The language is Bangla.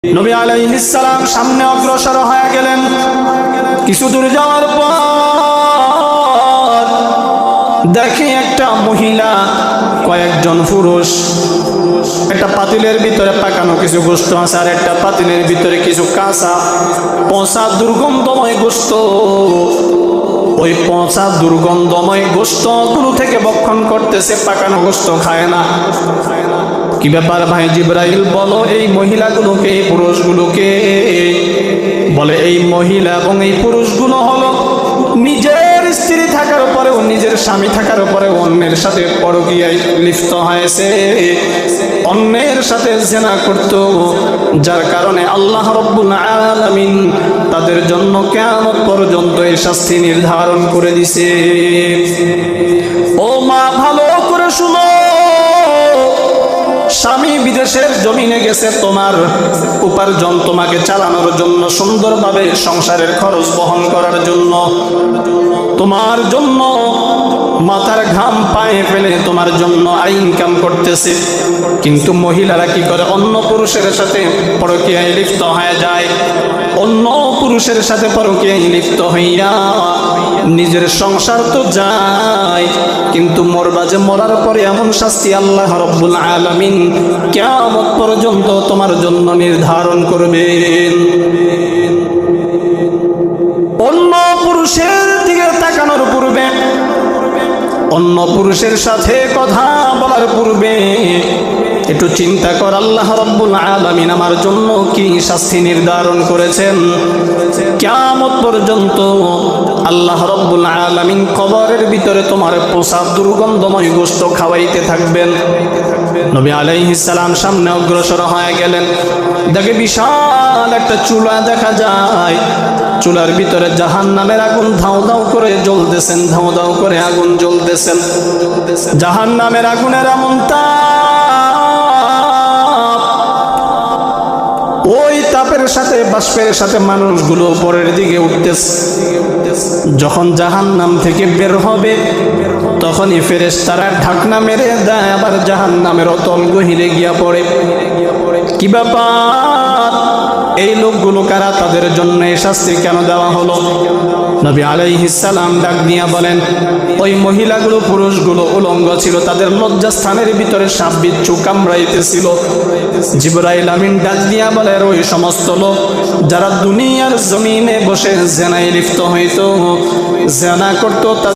নবী আলাইহিস সালাম সামনে অগ্রসর হয়ে গেলেন। কিছু দূর যাওয়ার পর দেখে একটা মহিলা, কয়েকজন পুরুষ একটা পাতিলের ভিতরে পাকানো কিছু গোশত আছে, আর একটা পাতিলের ভিতরে কিছু কাঁচা পচা দুর্গন্ধময় গোশত। ওই পচা দুর্গন্ধময় গোশতগুলো থেকে ভক্ষণ করতেছে, পাকানো গোশত খায় না। কি ব্যাপার ভাই জিবরাইল, বলো এই মহিলাগুলোকে, এই পুরুষগুলোকে? বলে এই মহিলা এবং এই পুরুষগুলো হলো নিজের স্ত্রী থাকার পরেও, নিজের স্বামী থাকার পরেও অন্যের সাথে পরকীয়ায় লিপ্ত হয়েছে, অন্যের সাথে জিনা করত, যার কারণে আল্লাহ রাব্বুল আলামিন তাদের জন্য কিয়ামত পর্যন্ত এই শাস্তি নির্ধারণ করে দিয়েছে। ও মা, ভালো করে শুনো, স্বামী বিদেশের জমিনে গেছে তোমার উপার্জন তোমাকে চালানোর জন্য, সুন্দরভাবে সংসারের খরচ বহন করার জন্য, তোমার জন্য মাথার ঘাম পায়ে ফেলে তোমার জন্য ইনকাম করতেছে। কিন্তু মহিলারা কি করে? অন্য পুরুষের সাথে পরকীয়ায় লিপ্ত হয়ে যায়। অন্য পুরুষের সাথে পরকীয়ায় লিপ্ত হইয়া নিজের সংসার তো যায়, কিন্তু মরার পরে এমন শাস্তি আল্লাহ রাব্বুল আলামিন কিয়ামত পর্যন্ত তোমার জন্য নির্ধারণ করবেন। অন্য পুরুষের দিকে তাকানোর পূর্বে, অন্য পুরুষের সাথে কথা বলার পূর্বে একটু চিন্তা কর, আল্লাহ রাব্বুল আলামিন আমার জন্য কি শাস্তি নির্ধারণ করেছেন। কিয়ামত পর্যন্ত আল্লাহ রাব্বুল আলামিন কবরের ভিতরে তোমার পচা দুর্গন্ধময় গোশত খাওয়াইতে থাকবেন। নবী আলাইহিস সালাম সামনে অগ্রসর হয়ে গেলেন। দেখে বিশাল একটা চুলা দেখা যায়, চুলার ভিতরে জাহান্নামের আগুন ধাউ ধাউ করে জ্বলতেছেন, ধাউ ধাউ করে আগুন জ্বলতেছেন। জাহান্নামের আগুনের এমন তাপ, ওই তাপের সাথে বাষ্পের সাথে মানুষগুলো উপরের দিকে উঠতেছে। যখন জাহান্নাম থেকে বের হবে তখনই ফেরেশতারা ঢাকনা মেরে দেয়, আবার জাহান্নামের অতল গহীরে গিয়া পড়ে। কি ব্যাপার? এই লোকগুলো কারা? তাদের জন্য এই শাস্তি কেন দেওয়া হলো? নবী আলাইহিস সালাম ডাক দিয়া বলেন, ওই মহিলাগুলো, পুরুষগুলো উলঙ্গ ছিল, তাদের লজ্জাস্থানের ভিতরে সাপ বিচ্ছু কামড়াইতেছিল। জিবরাইল আমিন ডাক দিয়া বলে, ওই সমস্ত লোক যারা দুনিয়ার জমিনে বসে জিনায় লিপ্ত হইতো, জিনা করতো,